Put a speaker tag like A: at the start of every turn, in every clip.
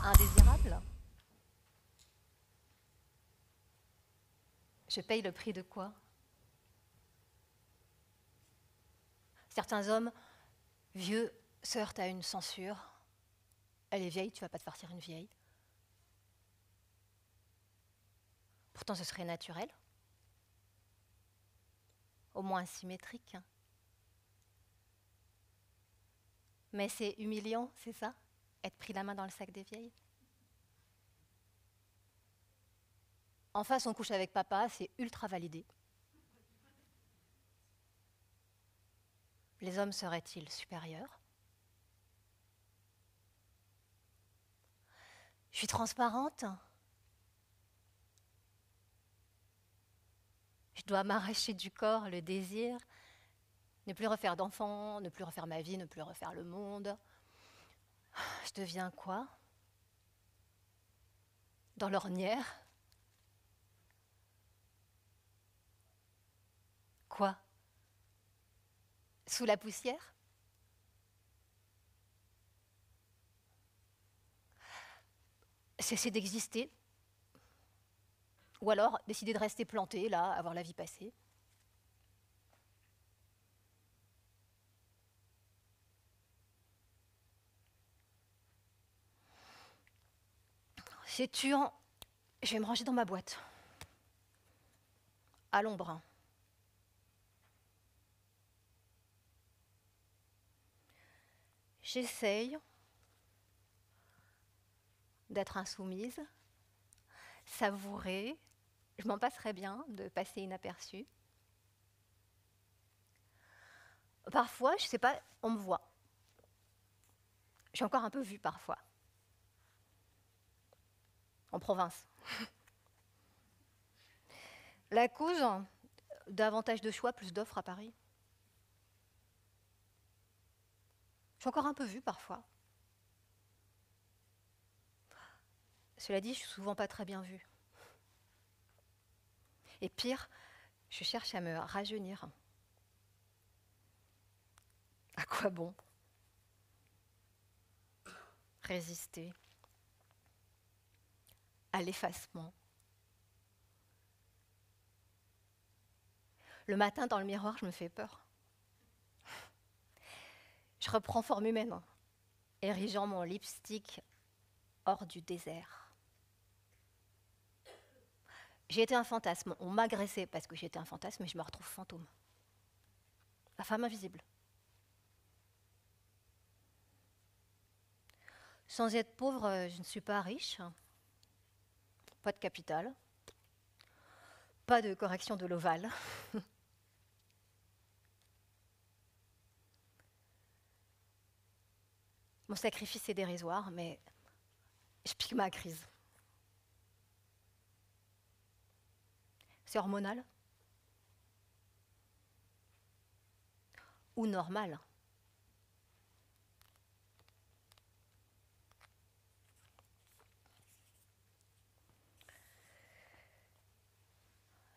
A: indésirable? Je paye le prix de quoi? Certains hommes vieux se heurtent à une censure. Elle est vieille, tu vas pas te farcir une vieille. Pourtant, ce serait naturel. Au moins symétrique. Mais c'est humiliant, c'est ça? Être pris la main dans le sac des vieilles? En face, on couche avec papa, c'est ultra validé. Les hommes seraient-ils supérieurs? Je suis transparente. Je dois m'arracher du corps le désir, ne plus refaire d'enfants, ne plus refaire ma vie, ne plus refaire le monde. Je deviens quoi? Dans l'ornière? Quoi? Sous la poussière? Cesser d'exister? Ou alors décider de rester planté, là, avoir la vie passée? C'est tuant. Je vais me ranger dans ma boîte. À l'ombre. J'essaye d'être insoumise, savourer. Je m'en passerais bien de passer inaperçue. Parfois, je sais pas, on me voit. J'ai encore un peu vu parfois. En province. La cause, davantage de choix, plus d'offres à Paris. Je suis encore un peu vue parfois. Cela dit, je suis souvent pas très bien vue. Et pire, je cherche à me rajeunir. À quoi bon? Résister à l'effacement. Le matin, dans le miroir, je me fais peur. Je reprends forme humaine, érigeant mon lipstick hors du désert. J'ai été un fantasme. On m'agressait parce que j'étais un fantasme et je me retrouve fantôme. La femme invisible. Sans être pauvre, je ne suis pas riche. Pas de capital. Pas de correction de l'ovale. Mon sacrifice est dérisoire, mais je pique ma crise. C'est hormonal? Ou normal?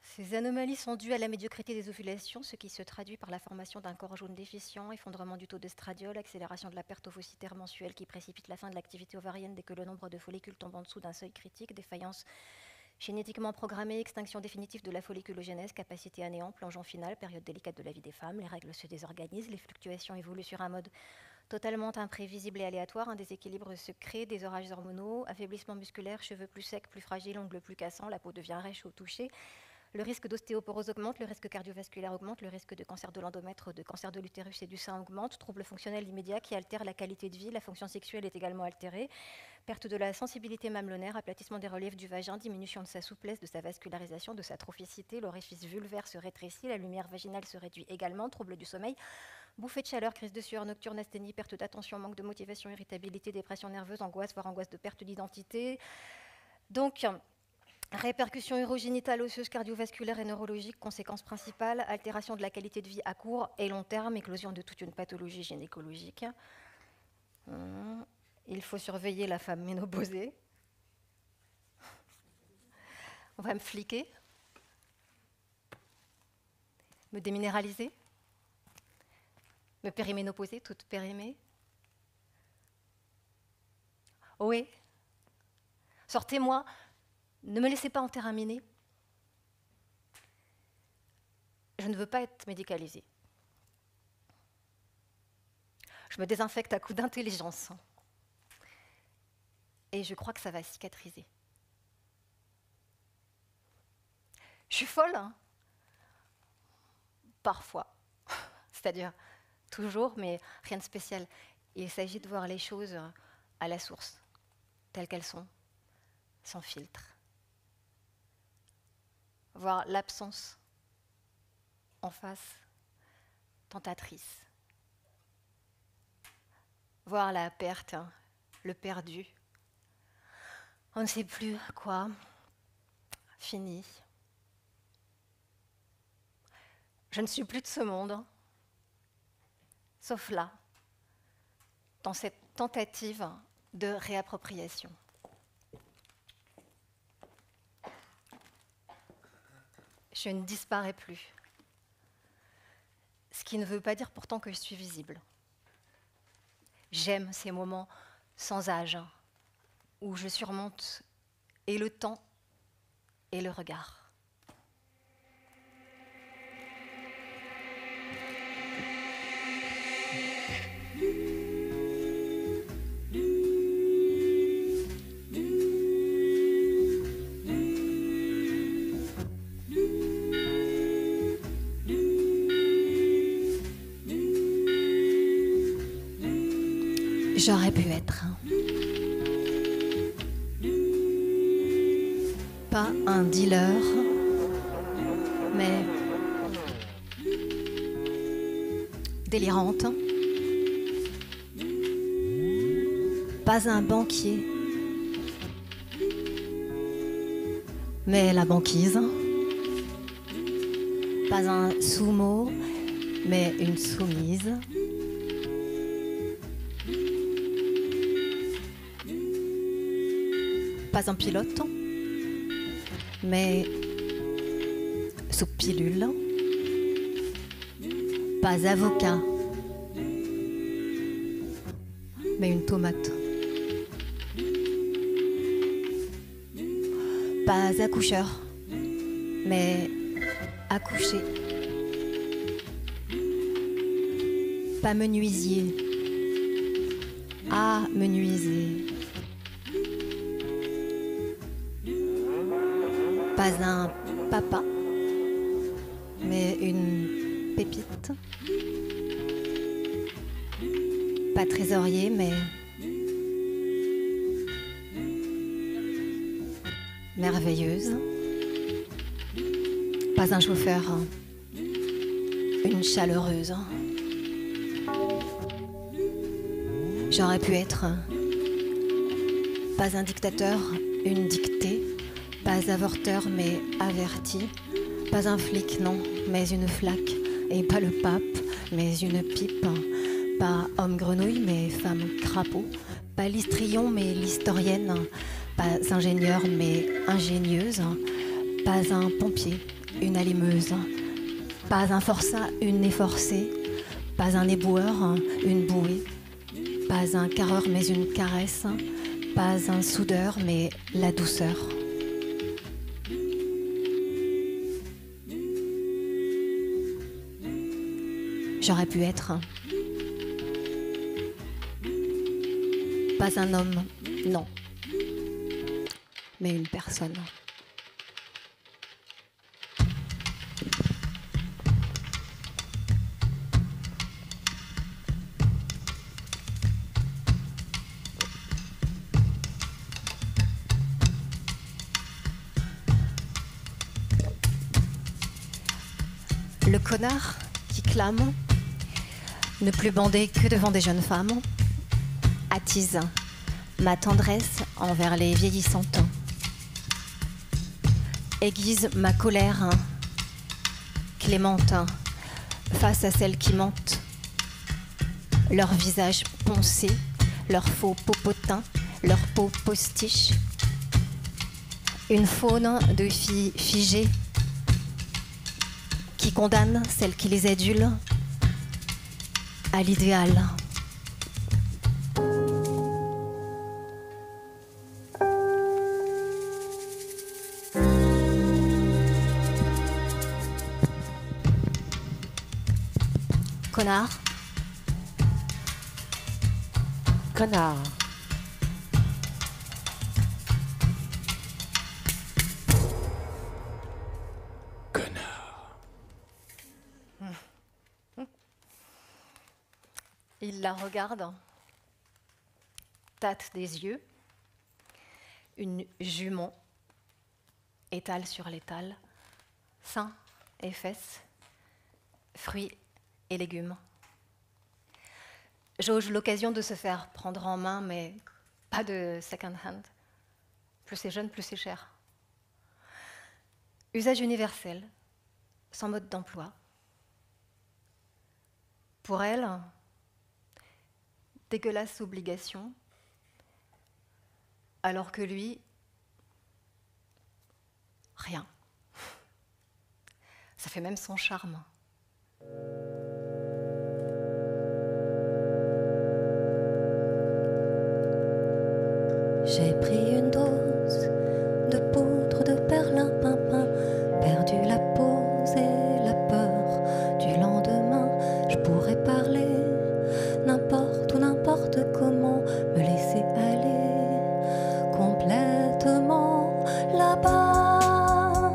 A: Ces anomalies sont dues à la médiocrité des ovulations, ce qui se traduit par la formation d'un corps jaune déficient, effondrement du taux d'estradiol, accélération de la perte ovocytaire mensuelle qui précipite la fin de l'activité ovarienne dès que le nombre de follicules tombe en dessous d'un seuil critique, défaillance génétiquement programmée, extinction définitive de la folliculogénèse, capacité à néant, plongeon final, période délicate de la vie des femmes, les règles se désorganisent, les fluctuations évoluent sur un mode totalement imprévisible et aléatoire, un déséquilibre se crée, des orages hormonaux, affaiblissement musculaire, cheveux plus secs, plus fragiles, ongles plus cassants, la peau devient rêche au toucher. Le risque d'ostéoporose augmente, le risque cardiovasculaire augmente, le risque de cancer de l'endomètre, de cancer de l'utérus et du sein augmente, troubles fonctionnels immédiats qui altèrent la qualité de vie, la fonction sexuelle est également altérée, perte de la sensibilité mamelonnaire, aplatissement des reliefs du vagin, diminution de sa souplesse, de sa vascularisation, de sa trophicité, l'orifice vulvaire se rétrécit, la lumière vaginale se réduit également, troubles du sommeil, bouffée de chaleur, crise de sueur nocturne, asthénie, perte d'attention, manque de motivation, irritabilité, dépression nerveuse, angoisse, voire angoisse de perte d'identité. Donc, répercussions urogénitales, osseuses, cardiovasculaires et neurologiques, conséquences principales, altération de la qualité de vie à court et long terme, éclosion de toute une pathologie gynécologique. Il faut surveiller la femme ménopausée. On va me fliquer, me déminéraliser, me périménopauser, toute périmée. Oui, Sortez-moi, ne me laissez pas en terminer. Je ne veux pas être médicalisée. Je me désinfecte à coups d'intelligence. Et je crois que ça va cicatriser. Je suis folle, hein? Parfois. C'est-à-dire toujours, mais rien de spécial. Il s'agit de voir les choses à la source, telles qu'elles sont, sans filtre. Voir l'absence en face, tentatrice. Voir la perte, le perdu. On ne sait plus quoi. Fini. Je ne suis plus de ce monde, sauf là, dans cette tentative de réappropriation. Je ne disparais plus. Ce qui ne veut pas dire pourtant que je suis visible. J'aime ces moments sans âge, où je surmonte et le temps et le regard. J'aurais pu être pas un dealer, mais délirante, pas un banquier, mais la banquise, pas un sous-mot, mais une soumise. Pas un pilote, mais sous pilule. Pas avocat, mais une tomate. Pas accoucheur, mais accouché. Pas menuisier, à menuiser. Pas un papa, mais une pépite. Pas trésorier, mais merveilleuse. Pas un chauffeur, une chaleureuse. J'aurais pu être pas un dictateur, une dictée. Pas avorteur, mais averti. Pas un flic, non, mais une flaque. Et pas le pape, mais une pipe. Pas homme grenouille, mais femme crapaud. Pas l'histrion, mais l'historienne. Pas ingénieur, mais ingénieuse. Pas un pompier, une allumeuse. Pas un forçat, une efforcée. Pas un éboueur, une bouée. Pas un carreur, mais une caresse. Pas un soudeur, mais la douceur. J'aurais pu être pas un homme, non, mais une personne. Le connard qui clame, ne plus bander que devant des jeunes femmes, attise ma tendresse envers les vieillissantes, aiguise ma colère clémente face à celles qui mentent, leur visage poncé, leur faux popotin, leur peau postiche, une faune de filles figées qui condamne celles qui les adulent à l'idéal. Connard.
B: Connard.
A: Il la regarde, tâte des yeux, une jument étale sur l'étal, seins et fesses, fruits et légumes. Jauge l'occasion de se faire prendre en main, mais pas de second hand. Plus c'est jeune, plus c'est cher. Usage universel, sans mode d'emploi. Pour elle, dégueulasse obligation, alors que lui, rien. Ça fait même son charme.
C: J'ai pris une dose de poudre de perlimpinpin, perdu la pose et la peur du lendemain. Je pourrais parler n'importe où, n'importe comment, me laisser aller complètement là-bas,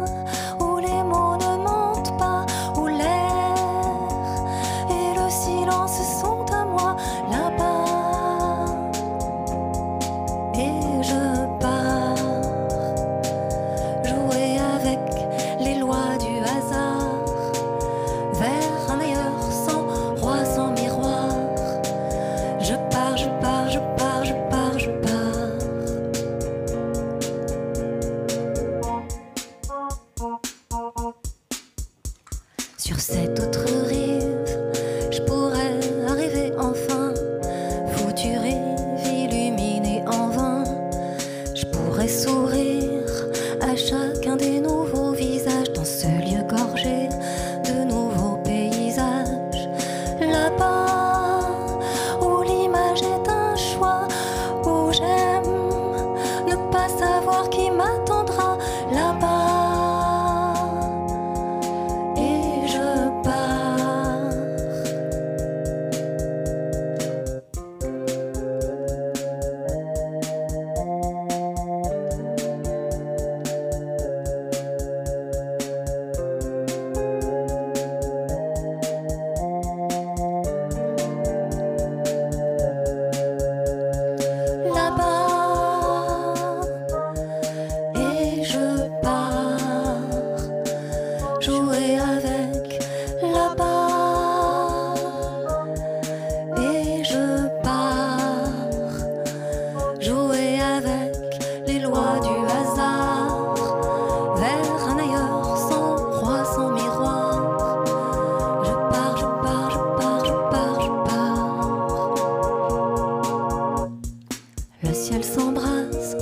C: où les mots ne mentent pas, où l'air et le silence sont à moi, là-bas. Et je pars jouer avec les lois du hasard, vers un ailleurs sans roi, sans miroir. Je pars, je pars, je pars, je pars, je pars. Sur cette autre rive, je pourrais arriver enfin, foutue rive illuminée en vain. Je pourrais sourire à chacun des nouveaux visages dans ce lieu gorgé de nouveaux paysages. Là-bas, où l'image est un choix, où j'aime ne pas savoir qui m'attendra. Là-bas, et je pars. Là-bas, et je pars jouer avec. Là-bas, et je pars jouer avec les lois du hasard, vers un ailleurs sans roi, sans miroir. Je pars, je pars, je pars, je pars, je pars. Le ciel s'embrase,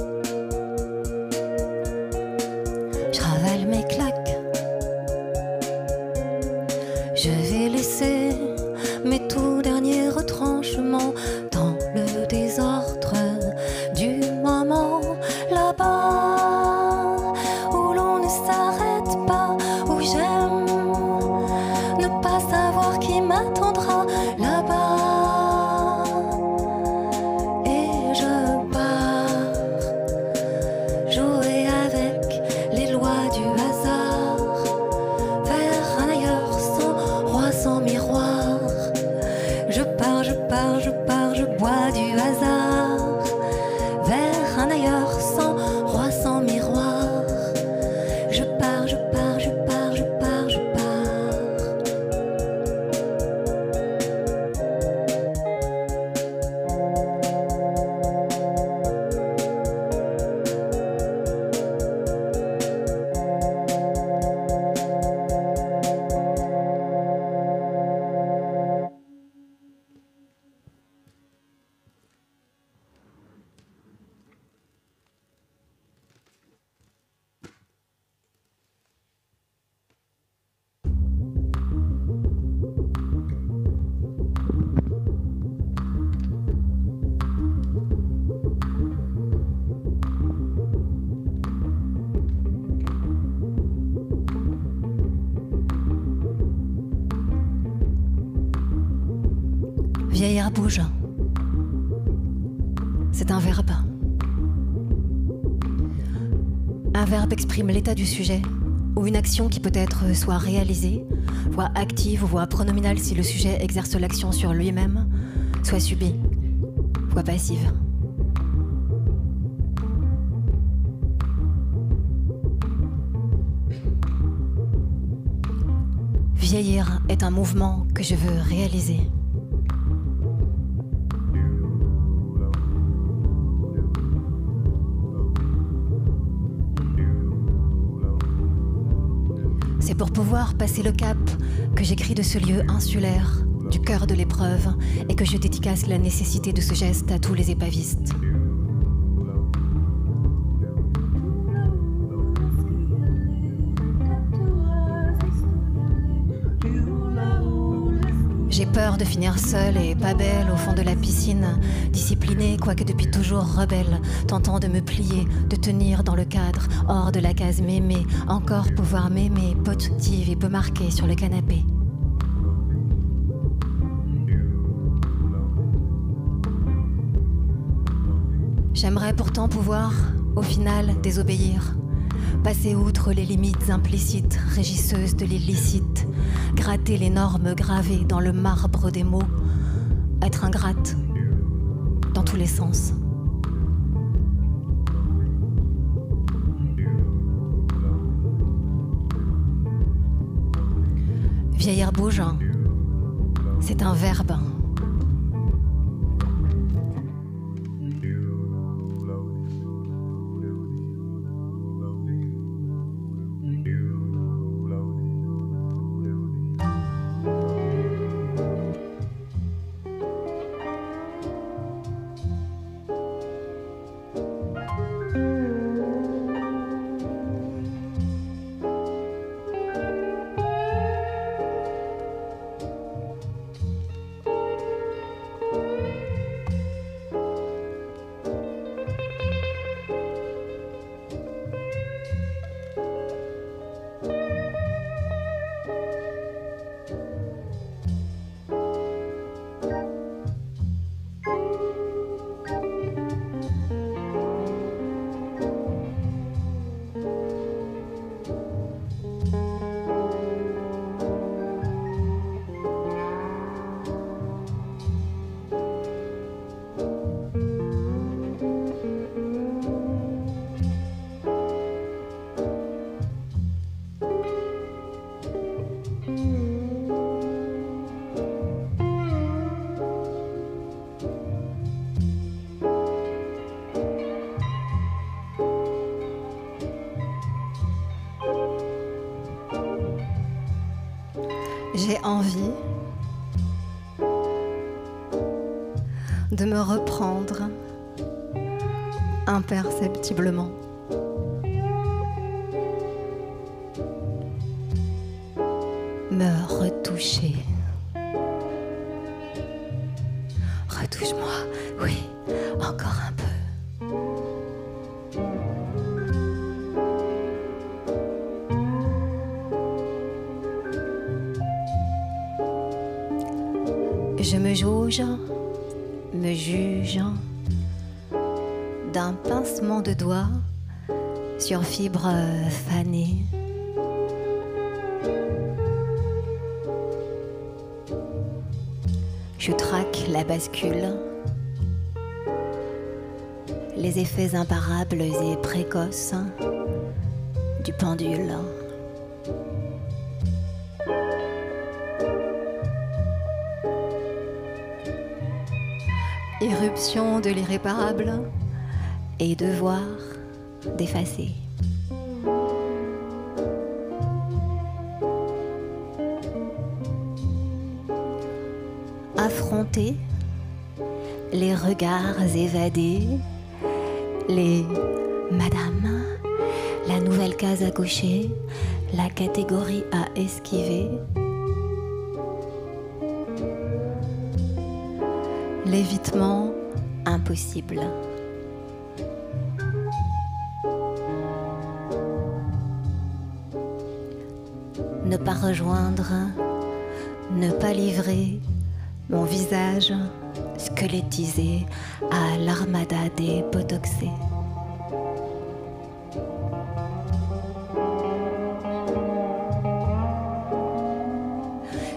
C: je ravale mes claques. Je vais laisser mes tout derniers retranchements dans le désordre du moment. Là-bas, où l'on ne s'arrête pas, où j'aime ne pas savoir qui m'attendra. Là-bas, et je pars Vieillir bouge. C'est un verbe. Un verbe exprime l'état du sujet, ou une action qui peut être soit réalisée, voire active ou voire pronominale si le sujet exerce l'action sur lui-même, soit subie, voire passive. Vieillir est un mouvement que je veux réaliser. C'est pour pouvoir passer le cap que j'écris de ce lieu insulaire, du cœur de l'épreuve, et que je dédicace la nécessité de ce geste à tous les épavistes. J'ai peur de finir seule et pas belle au fond de la piscine, disciplinée quoique depuis toujours rebelle, tentant de me plier, de tenir dans le cadre, hors de la case m'aimer, encore pouvoir m'aimer, positive et peu marquée sur le canapé. J'aimerais pourtant pouvoir, au final, désobéir, passer outre les limites implicites, régisseuses de l'illicite, gratter les normes gravées dans le marbre des mots, être ingrate dans tous les sens. Vieillir bouge, c'est un verbe. J'ai envie de me reprendre imperceptiblement. Me retoucher. Retouche-moi, oui, encore un peu. Je me jauge, me juge d'un pincement de doigts sur fibre fanée. Je traque la bascule, les effets imparables et précoces du pendule. Irruption de l'irréparable et devoir d'effacer. Affronter les regards évadés, les madame, la nouvelle case à cocher, la catégorie à esquiver. L'évitement impossible. Ne pas rejoindre, ne pas livrer, mon visage squelettisé à l'armada des botoxés.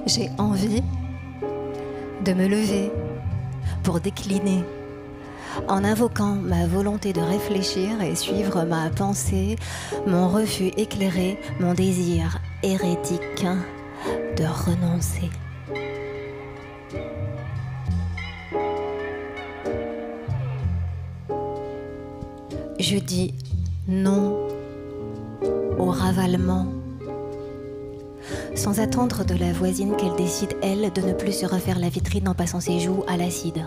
C: J'ai envie de me lever pour décliner, en invoquant ma volonté de réfléchir et suivre ma pensée, mon refus éclairé, mon désir hérétique de renoncer. Je dis non au ravalement, sans attendre de la voisine qu'elle décide, elle, de ne plus se refaire la vitrine en passant ses joues à l'acide.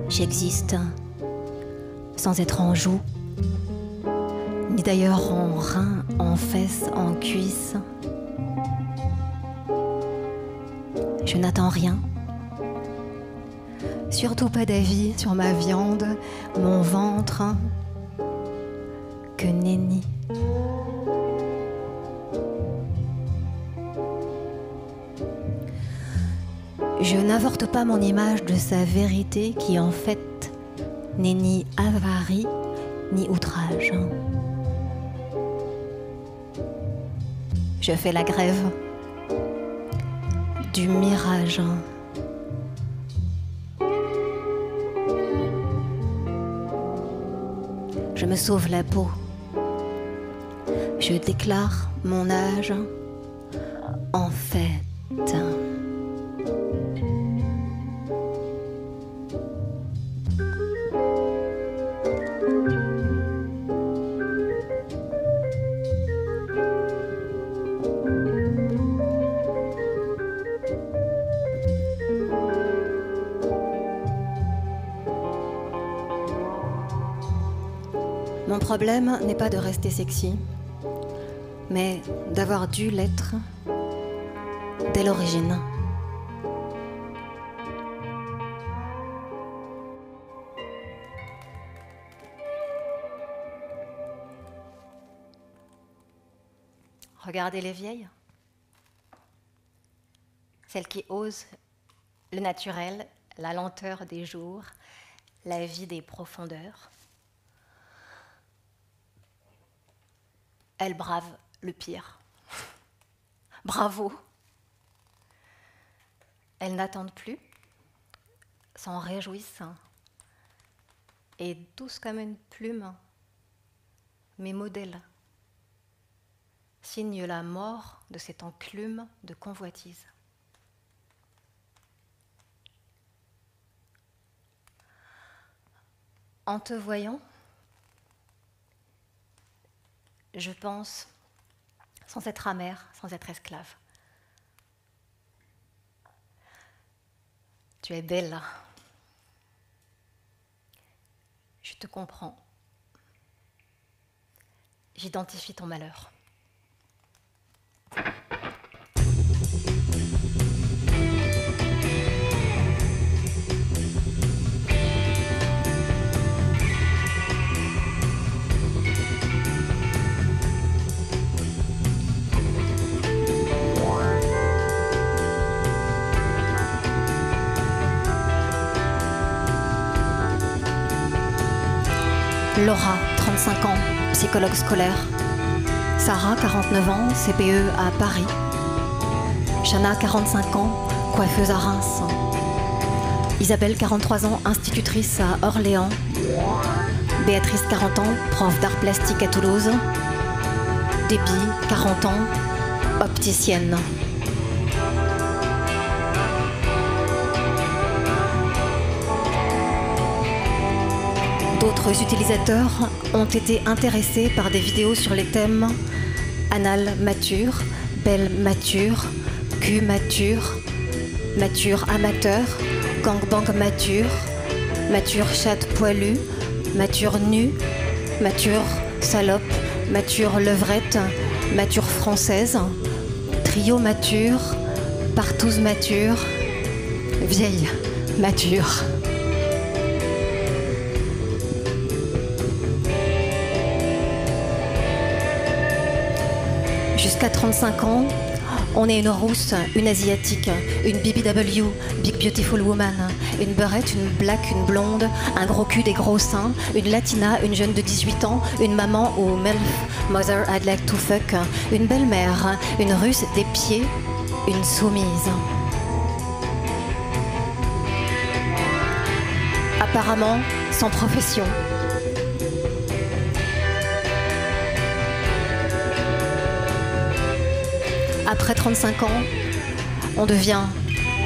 C: J'existe sans être en joue, ni d'ailleurs en rein, en fesses, en cuisses. Je n'attends rien. Surtout pas d'avis sur ma viande, mon ventre, que nenni. Je n'avorte pas mon image de sa vérité qui en fait n'est ni avarie ni outrage. Je fais la grève du mirage. Je me sauve la peau. Je déclare mon âge en fait. Mon problème n'est pas de rester sexy, mais d'avoir dû l'être dès l'origine. Regardez les vieilles, celles qui osent le naturel, la lenteur des jours, la vie des profondeurs. Elles bravent le pire. Bravo. Elles n'attendent plus, s'en réjouissent, et douces comme une plume, mes modèles signent la mort de cette enclume de convoitise. En te voyant, je pense, sans être amère, sans être esclave. Tu es belle. Je te comprends. J'identifie ton malheur. Laura, 35 ans, psychologue scolaire. Sarah, 49 ans, CPE à Paris. Chana, 45 ans, coiffeuse à Reims. Isabelle, 43 ans, institutrice à Orléans. Béatrice, 40 ans, prof d'art plastique à Toulouse. Déby, 40 ans, opticienne. D'autres utilisateurs ont été intéressés par des vidéos sur les thèmes anal mature, belle mature, cul mature, mature amateur, gangbang mature, mature chatte poilue, mature nue, mature salope, mature levrette, mature française, trio mature, partouze mature, vieille mature. Jusqu'à 35 ans, On est une rousse, une asiatique, une BBW, Big Beautiful Woman, une beurette, une black, une blonde, un gros cul, des gros seins, une latina, une jeune de 18 ans, une maman ou MILF, Mother I'd like to fuck, une belle-mère, une russe, des pieds, une soumise. Apparemment, sans profession. Après 35 ans, on devient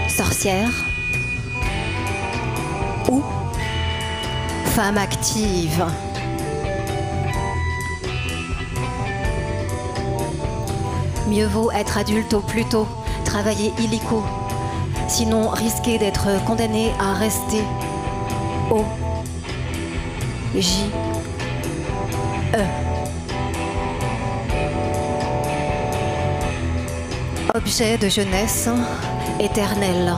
C: sorcière ou femme active. Mieux vaut être adulte au plus tôt, travailler illico, sinon risquer d'être condamné à rester au J E. Objet de jeunesse éternelle.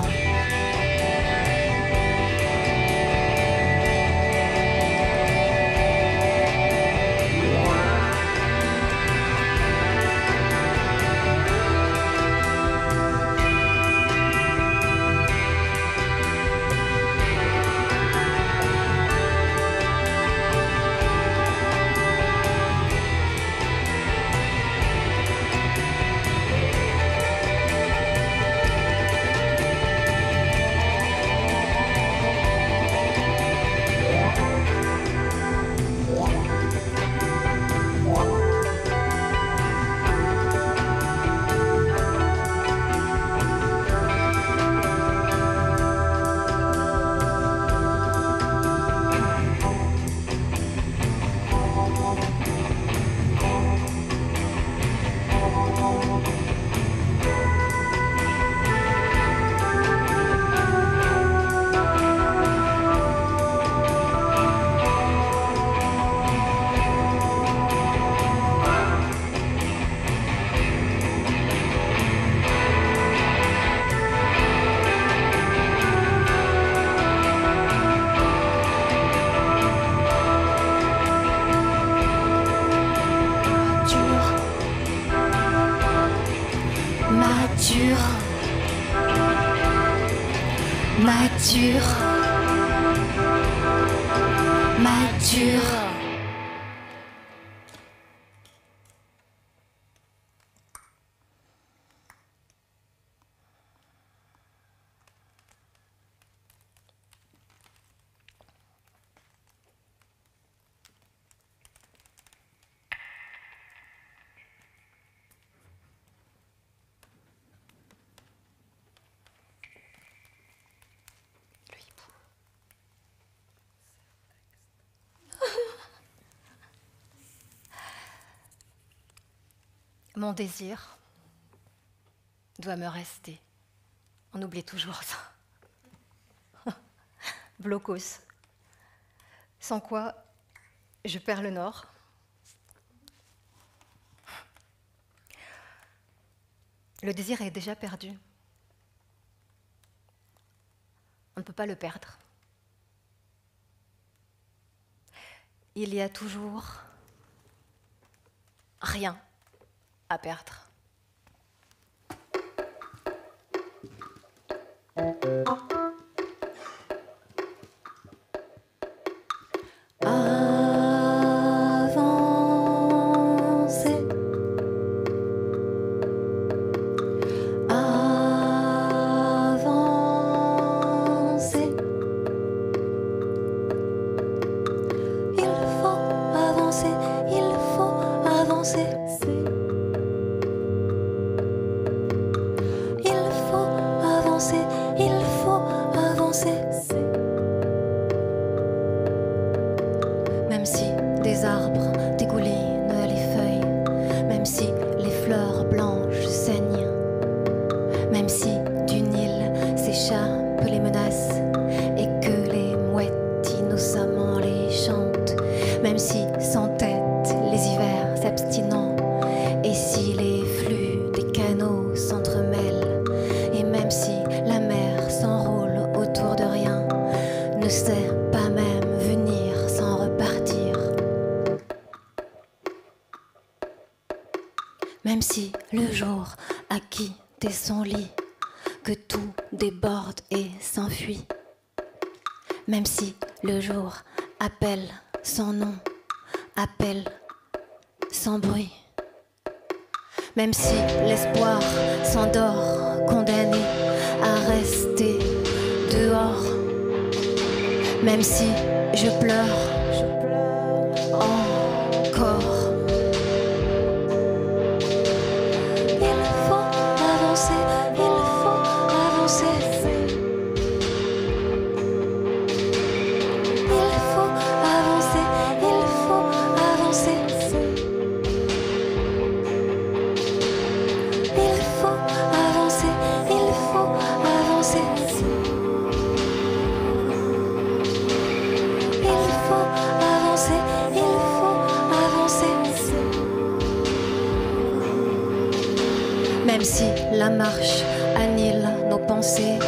C: Mature. Mon désir doit me rester. On oublie toujours ça. Blocos. Sans quoi, je perds le nord. Le désir est déjà perdu. On ne peut pas le perdre. Il y a toujours rien à perdre. Même si le jour à quitter son lit, que tout déborde et s'enfuit. Même si le jour appelle sans nom, appelle sans bruit. Même si l'espoir s'endort, condamné à rester dehors. Même si je pleure encore. Il faut avancer, il faut avancer. Il faut avancer, il faut avancer. Il faut avancer, il faut avancer. Il faut avancer, il faut avancer. Même si la marche annihile nos pensées,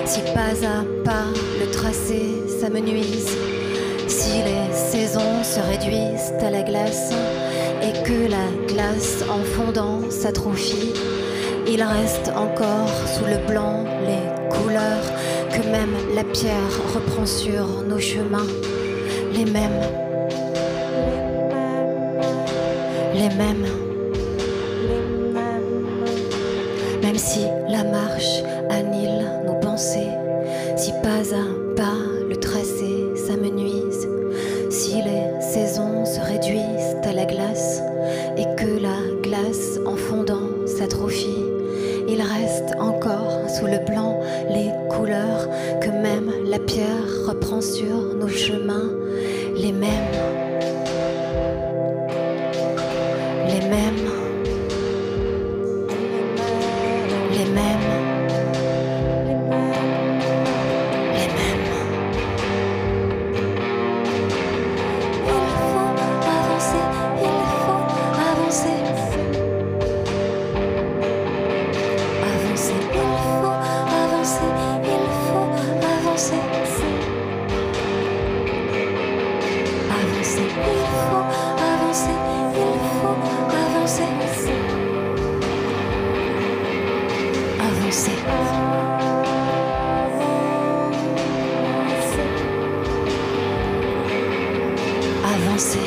C: si pas à pas le tracé s'amenuise, si les saisons se réduisent à la glace et que la glace en fondant s'atrophie, il reste encore sous le blanc les couleurs que même la pierre reprend sur nos chemins, les mêmes, les mêmes. Même si la marche annihile nos pensées, si pas à pas le tracé s'amenuise, si les saisons se réduisent à la glace et que la glace en fondant s'atrophie, il reste encore sous le blanc les couleurs que même la pierre reprend sur nos chemins, les mêmes, les mêmes. Les mêmes, les mêmes. Il faut avancer, il faut avancer. Avancer, il faut avancer, il faut avancer. Avancer, il faut avancer, il faut avancer. Avancer. Avancer.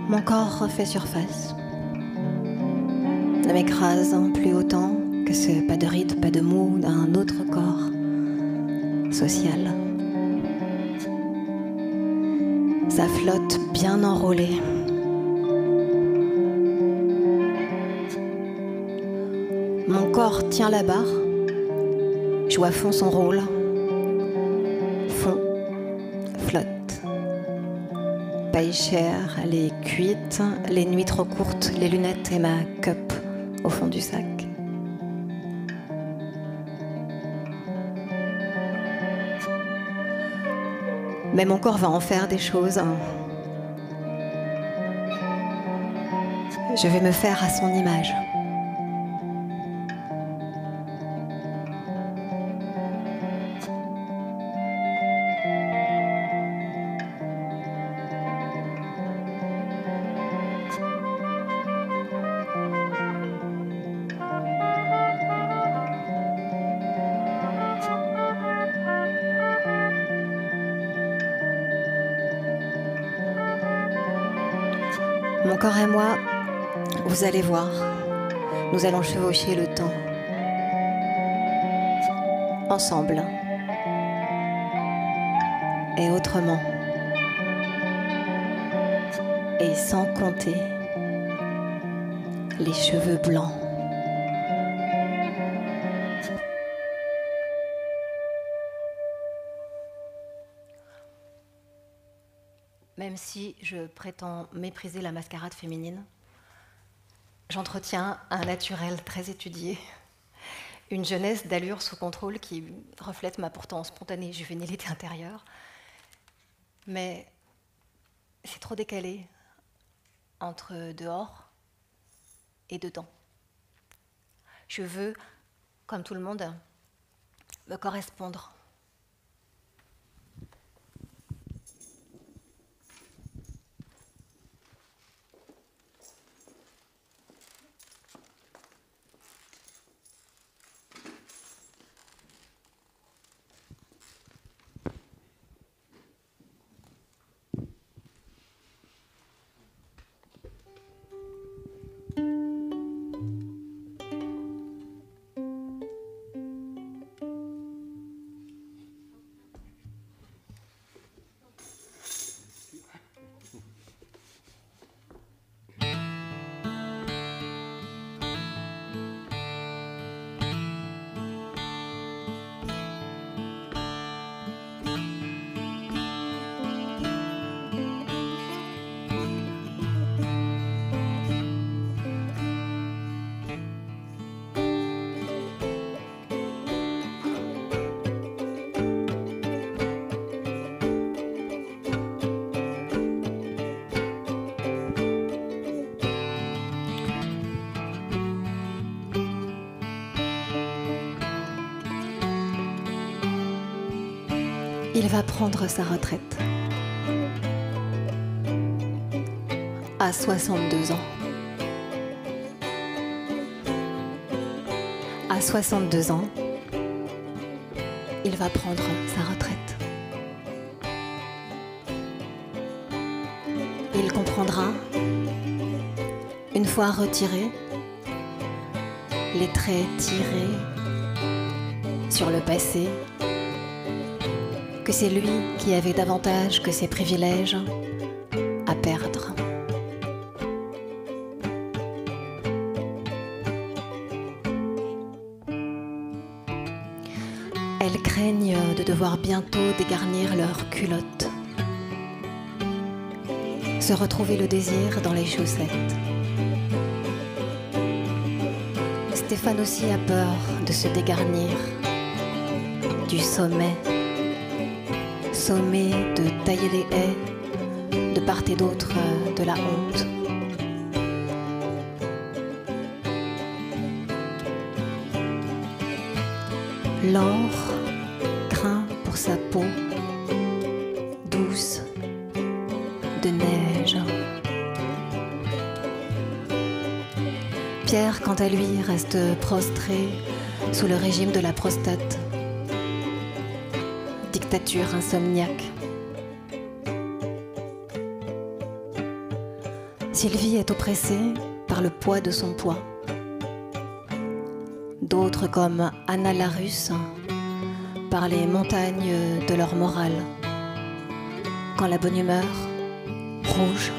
C: Mon corps refait surface, ne m'écrasant plus autant que ce pas de ride, pas de mou d'un autre corps social. Ça flotte bien enrôlé. Mon corps tient la barre, joue à fond son rôle, fond, flotte. Paye cher, elle est cuite, les nuits trop courtes, les lunettes et ma cup au fond du sac. Mais mon corps va en faire des choses. Je vais me faire à son image. Mon corps et moi, vous allez voir, nous allons chevaucher le temps. Ensemble. Et autrement. Et sans compter les cheveux blancs.
A: Même si je prétends mépriser la mascarade féminine, j'entretiens un naturel très étudié, une jeunesse d'allure sous contrôle qui reflète ma pourtant spontanée juvénilité intérieure. Mais c'est trop décalé entre dehors et dedans. Je veux, comme tout le monde, me correspondre.
C: Il va prendre sa retraite à 62 ans. À 62 ans, il va prendre sa retraite. Il comprendra, une fois retiré, les traits tirés sur le passé, que c'est lui qui avait davantage que ses privilèges à perdre. Elles craignent de devoir bientôt dégarnir leurs culottes, se retrouver le désir dans les chaussettes. Stéphane aussi a peur de se dégarnir du sommet. Sommet de tailler les haies de part et d'autre de la honte. L'or craint pour sa peau douce de neige. Pierre, quant à lui, reste prostré sous le régime de la prostate. Dictature insomniaque. Sylvie est oppressée par le poids de son poids. D'autres, comme Anna la Russe, par les montagnes de leur morale. Quand la bonne humeur, rouge,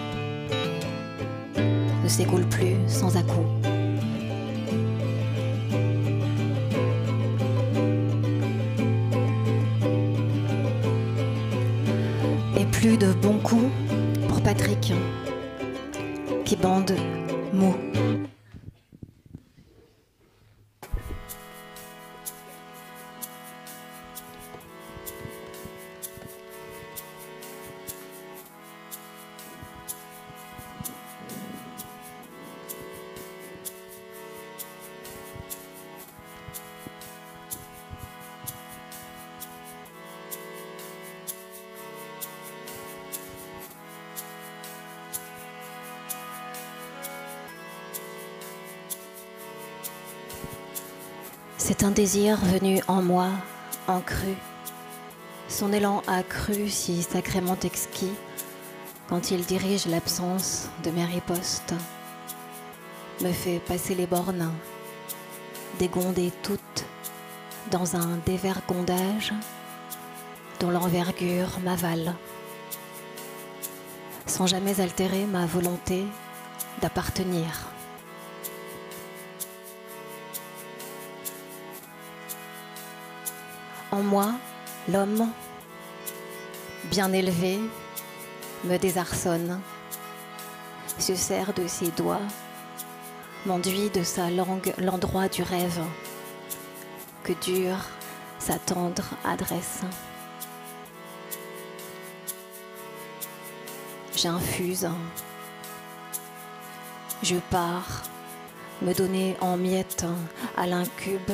C: ne s'écoule plus sans à-coups. Plus de bons coups pour Patrick, qui bande mou. C'est un désir venu en moi, en crue. Son élan accru, si sacrément exquis,
A: quand il dirige l'absence de mes ripostes, me fait passer les bornes, dégonder toutes dans un dévergondage dont l'envergure m'avale, sans jamais altérer ma volonté d'appartenir. En moi, l'homme, bien élevé, me désarçonne, se sert de ses doigts, m'enduit de sa langue l'endroit du rêve que dure sa tendre adresse. J'infuse, je pars, me donner en miettes à l'incube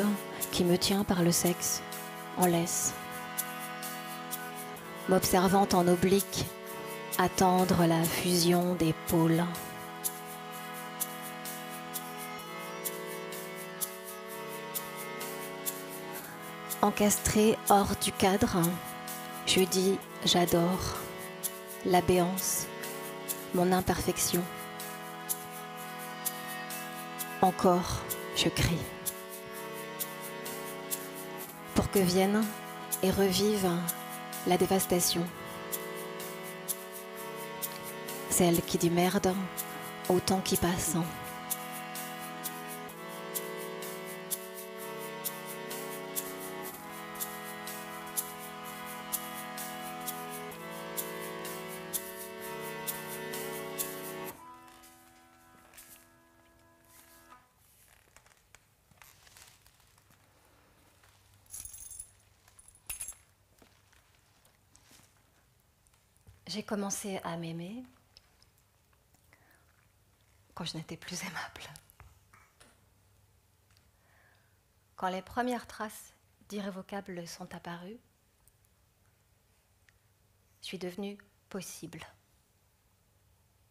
A: qui me tient par le sexe en laisse, m'observant en oblique, attendre la fusion des pôles. Encastré hors du cadre, je dis j'adore la béance, mon imperfection. Encore, je crie. Pour que vienne et revive la dévastation. Celle qui dit merde au temps qui passe. J'ai commencé à m'aimer quand je n'étais plus aimable. Quand les premières traces d'irrévocables sont apparues, je suis devenue possible.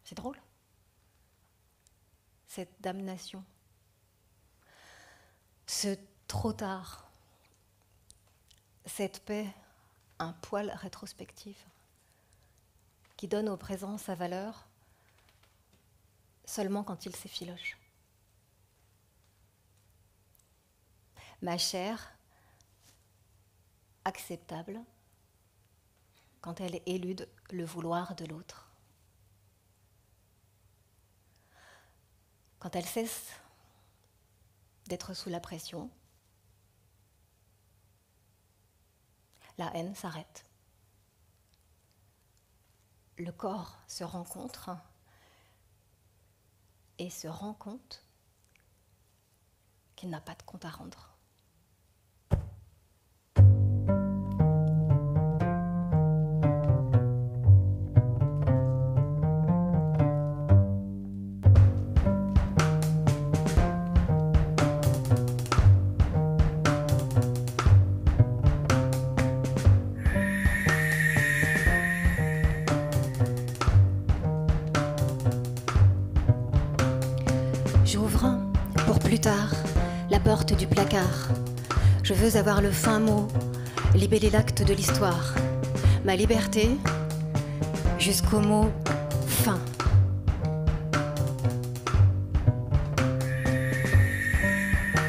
A: C'est drôle, cette damnation. Ce trop tard, cette paix, un poil rétrospective, qui donne au présent sa valeur seulement quand il s'effiloche. Ma chair, acceptable quand elle élude le vouloir de l'autre. Quand elle cesse d'être sous la pression, la haine s'arrête. Le corps se rencontre et se rend compte qu'il n'a pas de compte à rendre. J'ouvre, pour plus tard, la porte du placard. Je veux avoir le fin mot, libeller l'acte de l'histoire. Ma liberté, jusqu'au mot fin.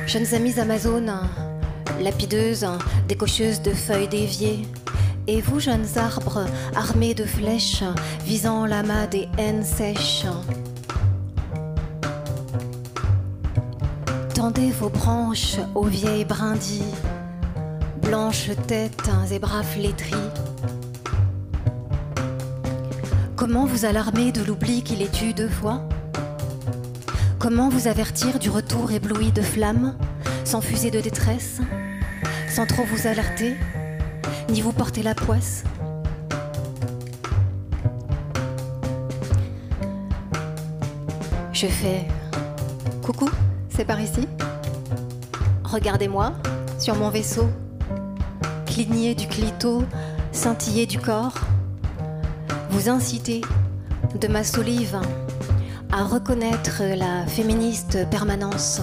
A: Jeunes amies amazones, lapideuses, décocheuses de feuilles déviées. Et vous, jeunes arbres, armés de flèches, visant l'amas des haines sèches. Tendez vos branches aux vieilles brindilles, blanches têtes et bras flétris. Comment vous alarmer de l'oubli qui les tue deux fois? Comment vous avertir du retour ébloui de flammes, sans fusée de détresse, sans trop vous alerter, ni vous porter la poisse? Je fais coucou. C'est par ici. Regardez-moi, sur mon vaisseau, cligner du clito, scintiller du corps, vous inciter de ma solive à reconnaître la féministe permanence,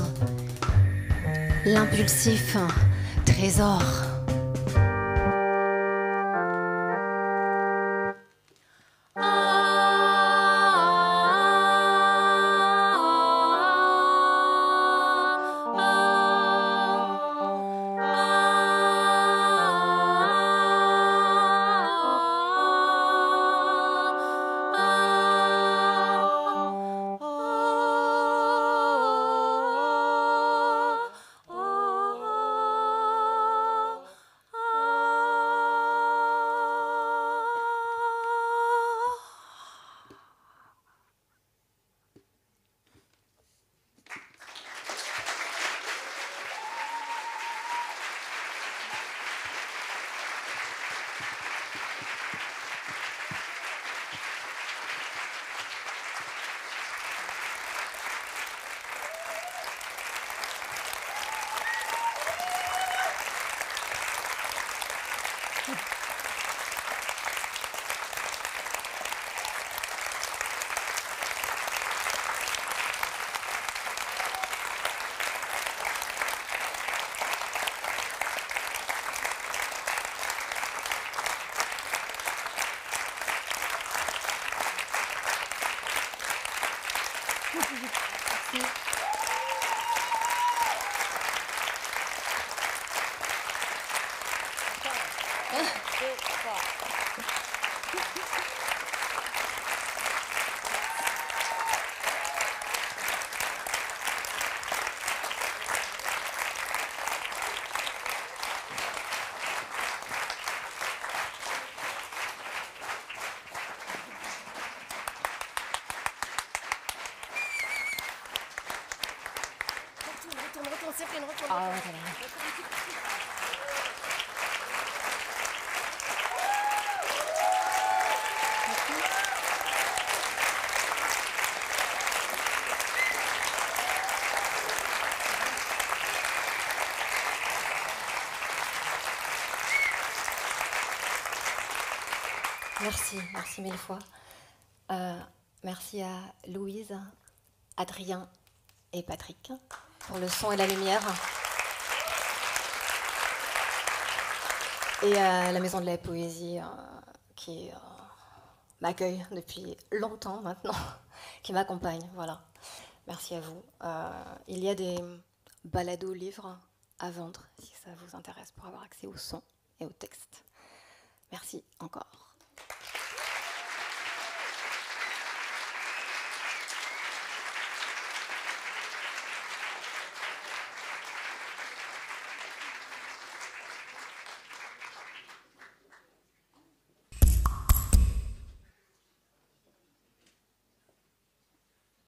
A: l'impulsif trésor.
C: Ah
D: Retourne, Séverine, retourne.
A: Ah, voilà. Merci mille fois. Merci à Louise, Adrien et Patrick pour le son et la lumière. Et à la Maison de la Poésie qui m'accueille depuis longtemps maintenant, qui m'accompagne. Voilà. Merci à vous. Il y a des balados livres à vendre si ça vous intéresse pour avoir accès au son et au texte. Merci encore.